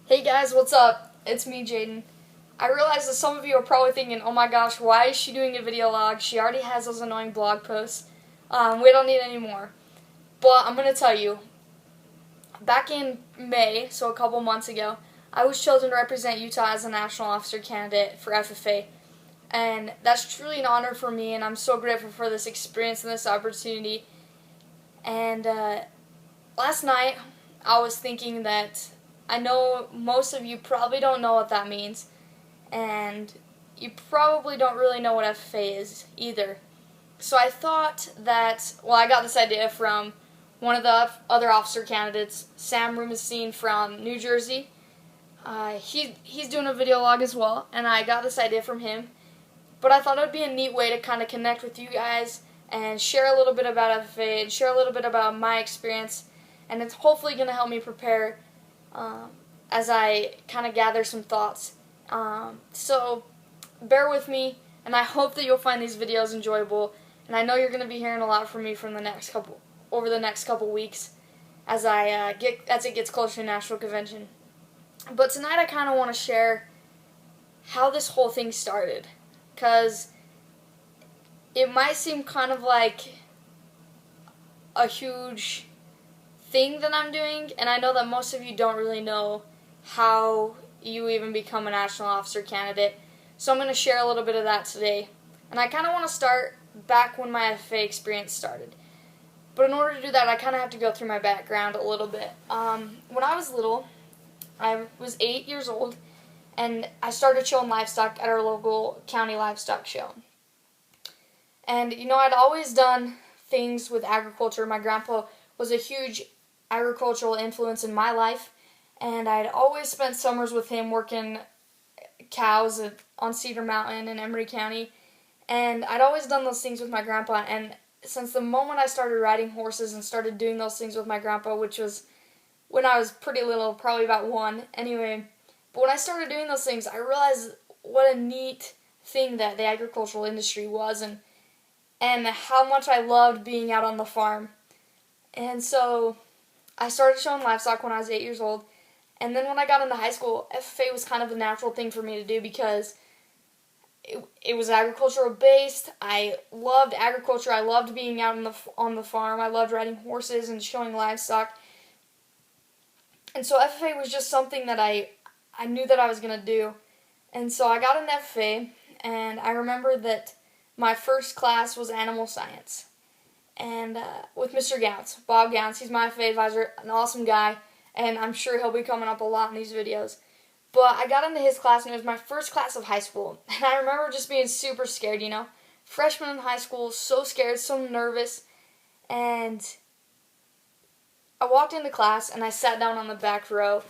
Hey guys, what's up? It's me, Jaden. I realize that some of you are probably thinking, oh my gosh, why is she doing a video log? She already has those annoying blog posts. We don't need any more. But I'm going to tell you, back in May, so a couple months ago, I was chosen to represent Utah as a national officer candidate for FFA. And that's truly an honor for me, and I'm so grateful for this experience and this opportunity. And last night, I was thinking that I know most of you probably don't know what that means, and you probably don't really know what FFA is either. So I thought that, I got this idea from one of the other officer candidates, Sam Rubenstein from New Jersey. He's doing a video log as well, and I got this idea from him. But I thought it would be a neat way to kind of connect with you guys and share a little bit about FFA and share a little bit about my experience, and it's hopefully going to help me prepare as I kind of gather some thoughts. So bear with me, and I hope that you'll find these videos enjoyable. And I know you're going to be hearing a lot from me from over the next couple weeks as it gets closer to National Convention. But tonight I kind of want to share how this whole thing started, because it might seem kind of like a huge thing that I'm doing, and I know that most of you don't really know how you even become a national officer candidate, so I'm going to share a little bit of that today. And I kind of want to start back when my FFA experience started. But in order to do that, I kind of have to go through my background a little bit. When I was little, I was 8 years old, and I started showing livestock at our local county livestock show. And, I'd always done things with agriculture. My grandpa was a huge agricultural influence in my life, and I'd always spent summers with him working cows on Cedar Mountain in Emory County, and I'd always done those things with my grandpa. And since the moment I started riding horses and started doing those things with my grandpa, which was when I was pretty little, probably about 1 anyway, but when I started doing those things, I realized what a neat thing that the agricultural industry was, and how much I loved being out on the farm. And so I started showing livestock when I was 8 years old, and then when I got into high school, FFA was kind of the natural thing for me to do because it was agricultural based. I loved agriculture. I loved being out on the farm. I loved riding horses and showing livestock. And so FFA was just something that I knew that I was going to do. And so I got into FFA, and I remember that my first class was animal science. And with Mr. Gowns, Bob Gowns, he's my FFA advisor, an awesome guy, and I'm sure he'll be coming up a lot in these videos. But I got into his class, and it was my first class of high school. And I remember just being super scared, Freshman in high school, so scared, so nervous. And I walked into class, and I sat down on the back row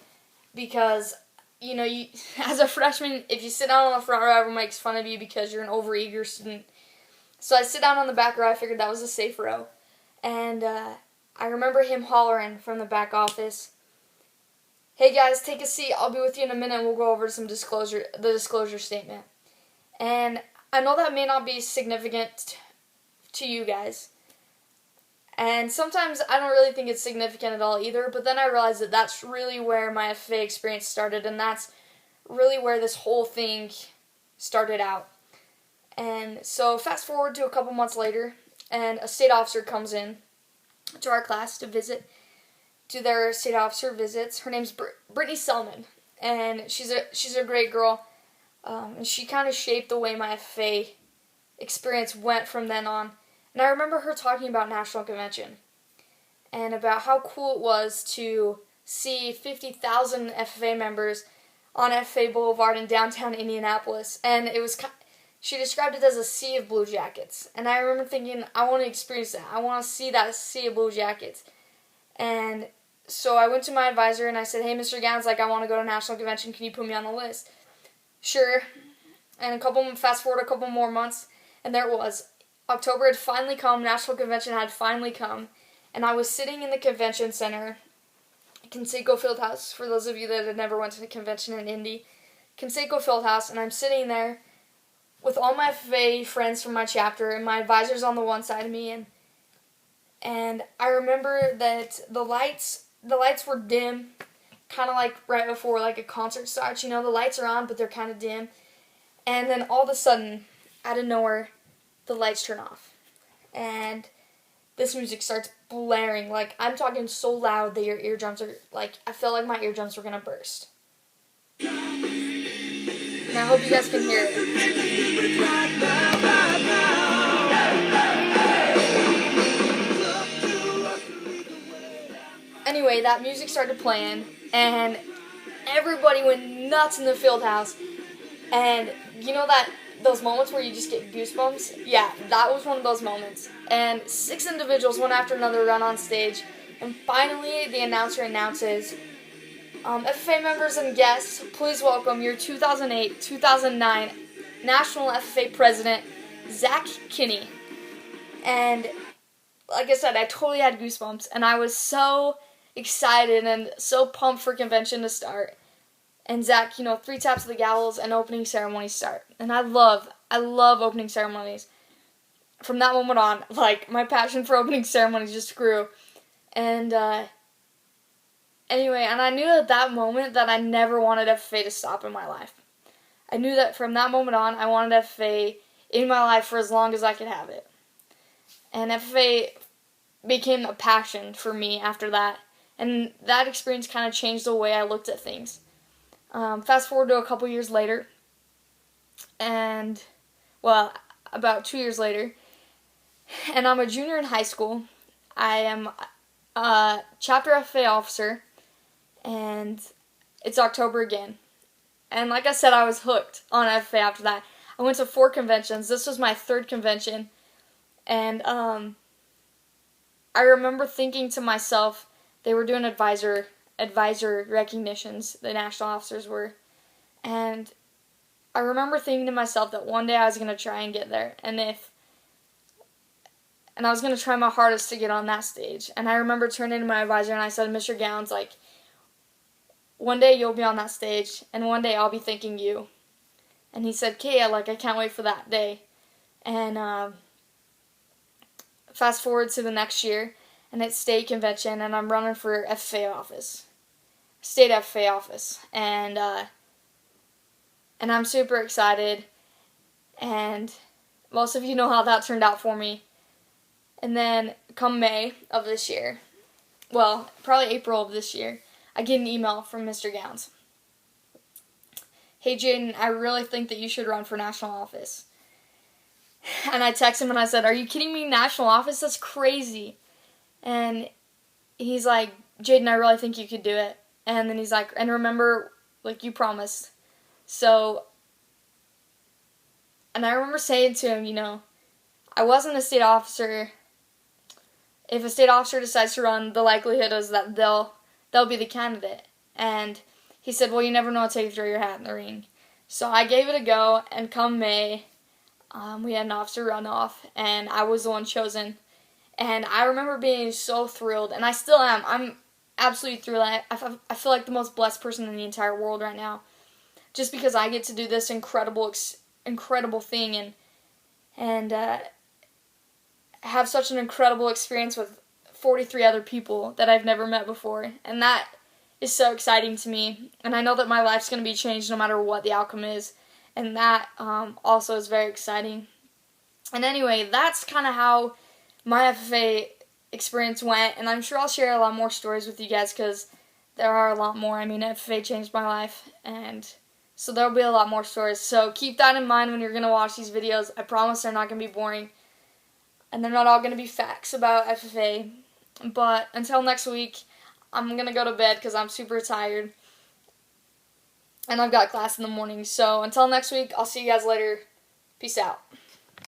because, as a freshman, if you sit down on the front row, everyone makes fun of you because you're an overeager student. So I sit down on the back row. I figured that was a safe row. And I remember him hollering from the back office, "Hey guys, take a seat. I'll be with you in a minute, and we'll go over the disclosure statement." And I know that may not be significant to you guys. And sometimes I don't really think it's significant at all either, but then I realized that that's really where my FFA experience started, and that's really where this whole thing started out. And so fast forward to a couple months later, and a state officer comes in to our class to do their state officer visits. Her name's Brittany Selman, and she's a great girl, and she kind of shaped the way my FFA experience went from then on. And I remember her talking about National Convention and about how cool it was to see 50,000 FFA members on FFA Boulevard in downtown Indianapolis, and she described it as a sea of blue jackets. And I remember thinking, I want to experience that. I want to see that sea of blue jackets. And so I went to my advisor and I said, "Hey, Mr. Gowns, I want to go to National Convention. Can you put me on the list?" Sure. And fast forward a couple more months, and there it was. October had finally come. National Convention had finally come. And I was sitting in the convention center, Conseco Fieldhouse, for those of you that had never went to the convention in Indy. Conseco Fieldhouse, and I'm sitting there with all my FFA friends from my chapter, and my advisor's on the one side of me, and I remember that the lights were dim, kind of like right before like a concert starts. You know, the lights are on, but they're kind of dim. And then all of a sudden, out of nowhere, the lights turn off. And this music starts blaring. Like, I'm talking so loud that your eardrums are, like, I felt like my eardrums were going to burst. And I hope you guys can hear it. Anyway, that music started playing, and everybody went nuts in the field house. And you know those moments where you just get goosebumps? Yeah, that was one of those moments. And 6 individuals, one after another, run on stage. And finally, the announcer announces, FFA members and guests, please welcome your 2008-2009 National FFA President, Zach Kinney. And like I said, I totally had goosebumps, and I was so excited and so pumped for convention to start. And Zach, 3 taps of the gavels and opening ceremonies start. And I love opening ceremonies. From that moment on, like, my passion for opening ceremonies just grew. And anyway, and I knew at that moment that I never wanted FFA to stop in my life. I knew that from that moment on, I wanted FFA in my life for as long as I could have it. And FFA became a passion for me after that. And that experience kind of changed the way I looked at things. Fast forward to a couple years later, and, well, about 2 years later, and I'm a junior in high school. I am a chapter FFA officer, and it's October again. And like I said, I was hooked on FFA after that. I went to 4 conventions. This was my 3rd convention, and I remember thinking to myself, they were doing advisor recognitions, the national officers were, and I remember thinking to myself that one day I was going to try and get there, and I was going to try my hardest to get on that stage. And I remember turning to my advisor and I said, Mr. Gowns, like, one day you'll be on that stage, and one day I'll be thanking you. And he said, Kay, I can't wait for that day. And fast forward to the next year, and it's state convention, and I'm running for FFA office, state FFA office, and I'm super excited, and most of you know how that turned out for me. And then come May of this year, well, probably April of this year, I get an email from Mr. Gowns. Hey Jaden, I really think that you should run for national office. And I text him and I said, are you kidding me? National office? That's crazy. And he's like, Jaden, I really think you could do it. And then he's like, and remember, like, you promised. So, and I remember saying to him, I wasn't a state officer. If a state officer decides to run, the likelihood is that they'll be the candidate. And he said, well, you never know until you throw your hat in the ring. So I gave it a go, and come May, we had an officer runoff, and I was the one chosen. And I remember being so thrilled, and I still am. I'm absolutely thrilled. I feel like the most blessed person in the entire world right now, just because I get to do this incredible thing and have such an incredible experience with 43 other people that I've never met before. And that is so exciting to me. And I know that my life's going to be changed no matter what the outcome is. And that also is very exciting. And anyway, that's kind of how my FFA experience went. And I'm sure I'll share a lot more stories with you guys because there are a lot more. I mean, FFA changed my life. And so there'll be a lot more stories. So keep that in mind when you're going to watch these videos. I promise they're not going to be boring. And they're not all going to be facts about FFA. But until next week, I'm going to go to bed because I'm super tired. And I've got class in the morning. So until next week, I'll see you guys later. Peace out.